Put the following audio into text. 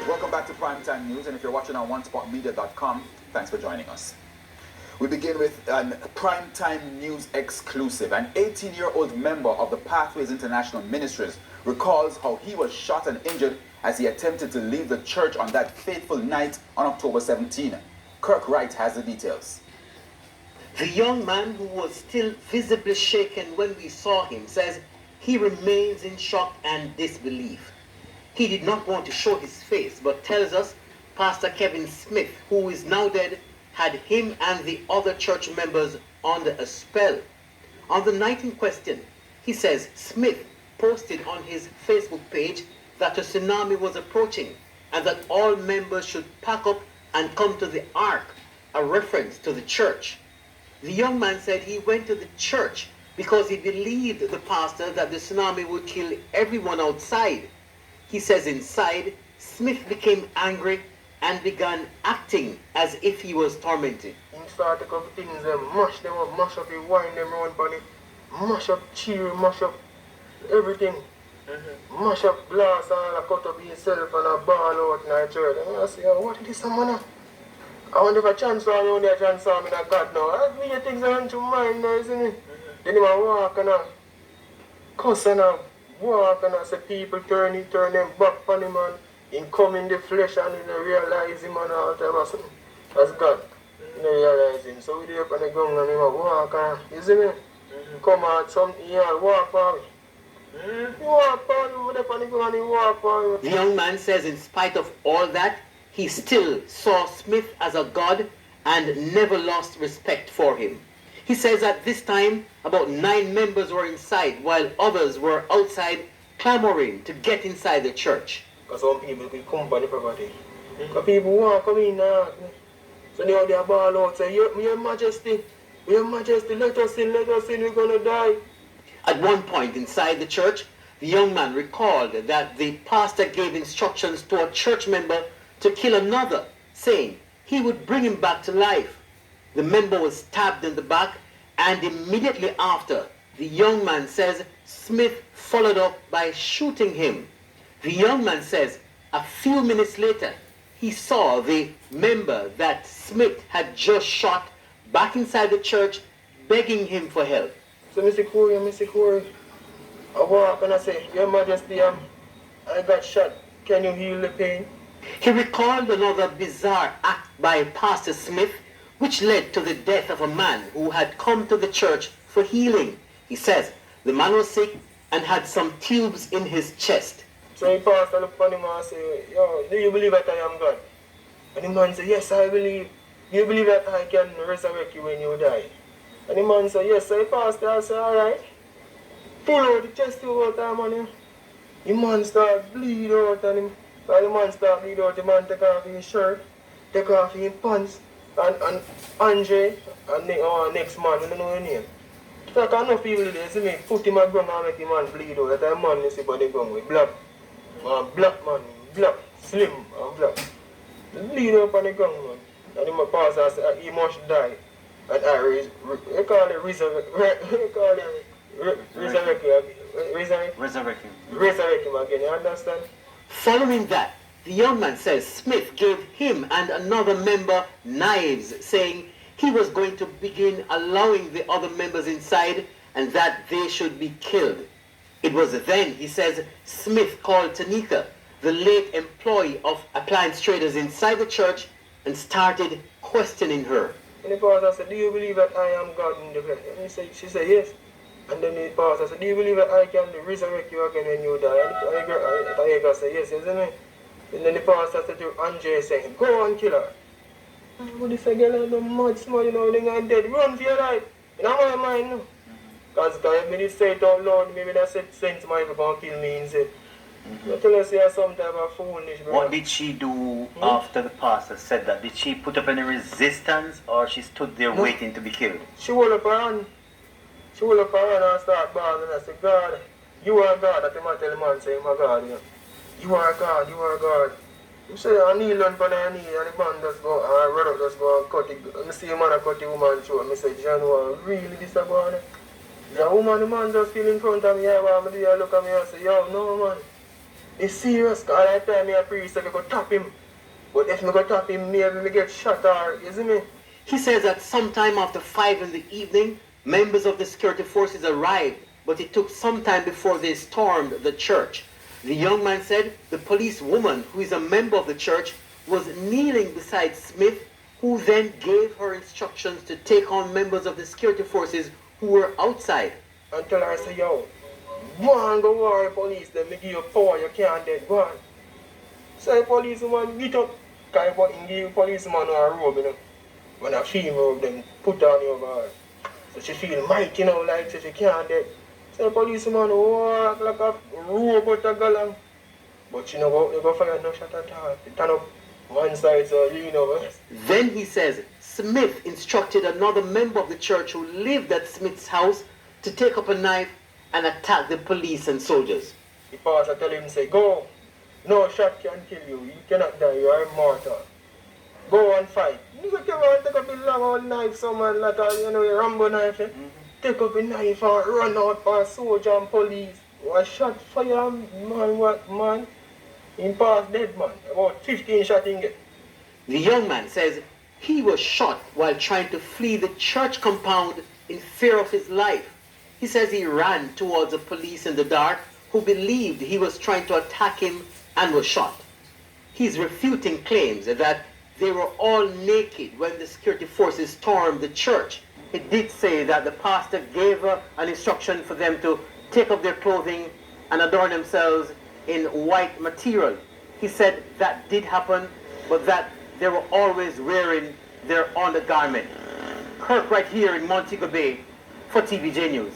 Welcome back to Primetime News, and if you're watching on OneSpotMedia.com, thanks for joining us. We begin with a Primetime News exclusive. An 18-year-old member of the Pathways International Ministries recalls how he was shot and injured as he attempted to leave the church on that fateful night on October 17. Kirk Wright has the details. The young man, who was still visibly shaken when we saw him, says he remains in shock and disbelief. He did not want to show his face, but tells us Pastor Kevin Smith, who is now dead, had him and the other church members under a spell. On the night in question, he says Smith posted on his Facebook page that a tsunami was approaching and that all members should pack up and come to the ark, a reference to the church. The young man said he went to the church because he believed the pastor that the tsunami would kill everyone outside. He says inside, Smith became angry and began acting as if he was tormented. He started a couple things, mash them up, mash up the wine, them around body, mash up cheer, mash up everything. Mash up glass, all cut up himself and a ball out in the church. And I say, oh, what is this, man? I wonder if I transfer me on there, transfer me to God now. I mean, things are into mind now, isn't it? Then he walk and cuss and walk and say people turn them back on him and he come in the flesh and he realize him and all that was as God. He realize him. So we do up on the ground and he walk and you see me? Come out something here, walk on him. He walk on him, up on the ground and he walk on him. The young man says in spite of all that, he still saw Smith as a god and never lost respect for him. He says at this time, about 9 members were inside while others were outside clamoring to get inside the church. Because some people will come by the property. Because people want to come in now. So they have their ball out, say, Your Majesty, let us in, we're going to die. At one point inside the church, the young man recalled that the pastor gave instructions to a church member to kill another, saying he would bring him back to life. The member was stabbed in the back, and immediately after, the young man says Smith followed up by shooting him. The young man says a few minutes later, he saw the member that Smith had just shot back inside the church, begging him for help. So, Mr. Corey, I walk and I say, Your Majesty, I got shot. Can you heal the pain? He recalled another bizarre act by Pastor Smith, which led to the death of a man who had come to the church for healing. He says the man was sick and had some tubes in his chest. So the pastor looked at him and said, Yo, do you believe that I am God? And the man said, Yes, I believe. Do you believe that I can resurrect you when you die? And the man said, Yes, so the pastor I said, Alright. Pull out the chest out of him. The man started bleed out on him. While the man started bleed out, the man take off his shirt, take off his pants. And Andre, and next man, I don't know his name. So I can't know people there, see me, put him on the ground and make the man bleed out. That man you see by the ground with black man, black, slim and black. Bleed up on the ground, man. And my pastor said he must die. And I call it resurrect him again, you understand? Following that, the young man says Smith gave him and another member knives, saying he was going to begin allowing the other members inside and that they should be killed. It was then, he says, Smith called Tanika, the late employee of Appliance Traders inside the church, and started questioning her. And the pastor said, Do you believe that I am God in the flesh? And she said, Yes. And then the pastor said, Do you believe that I can resurrect you again when you die? And Tanika said, Yes, isn't it? And then the pastor said to Andre, saying, Go and kill her. But if I get a little mud small, you know, then I'm dead. Run for your life. In my mind, no. Because if I say it out loud, maybe that sense might be going to kill me instead. I tell us you're some type of foolish, bro. What did she do after the pastor said that? Did she put up any resistance or she stood there waiting to be killed? She hold up her hand. And start bawling and I said, God, you are God. That's what I tell the man, say, my God, you know. You are God. You say, I kneel down for the knee, and the man just go, and brother just go and cut it. And I see a man cut the woman throat. I say, John, really this about it? The woman, the man just feel in front of me, I look at me and say, Yo, no, man. It's serious, because that time I priest if I go tap him. But if I go tap him, maybe me get shot or, you see me? He says that sometime after 5 in the evening, members of the security forces arrived, but it took some time before they stormed the church. The young man said the police woman, who is a member of the church, was kneeling beside Smith, who then gave her instructions to take on members of the security forces who were outside. And tell her, say, yo, go on, go war police, then me give you power, you can't dead, go on. So the policeman get up, because he give policeman a robe, you know. When a female robe, then put on over her. So she feel mighty, you know, like so she can't dead. So the policeman walk like a robot a galang. But you know, you go fire no shot at all. He turn up one side, so lean over. Then he says Smith instructed another member of the church who lived at Smith's house to take up a knife and attack the police and soldiers. The pastor tell him, say, go. No shot can kill you. You cannot die. You are immortal. Go and fight. You say, come on, take up a long old knife, someone like a, you know, a Rambo knife. Eh? Take up a knife and run out for a soldier and police. What shot fire, man, what, man? In past dead, man. About 15 shot in get. The young man says he was shot while trying to flee the church compound in fear of his life. He says he ran towards the police in the dark who believed he was trying to attack him and was shot. He's refuting claims that they were all naked when the security forces stormed the church. He did say that the pastor gave an instruction for them to take off their clothing and adorn themselves in white material. He said that did happen, but that they were always wearing their undergarment. Kirk right here in Montego Bay for TVJ News.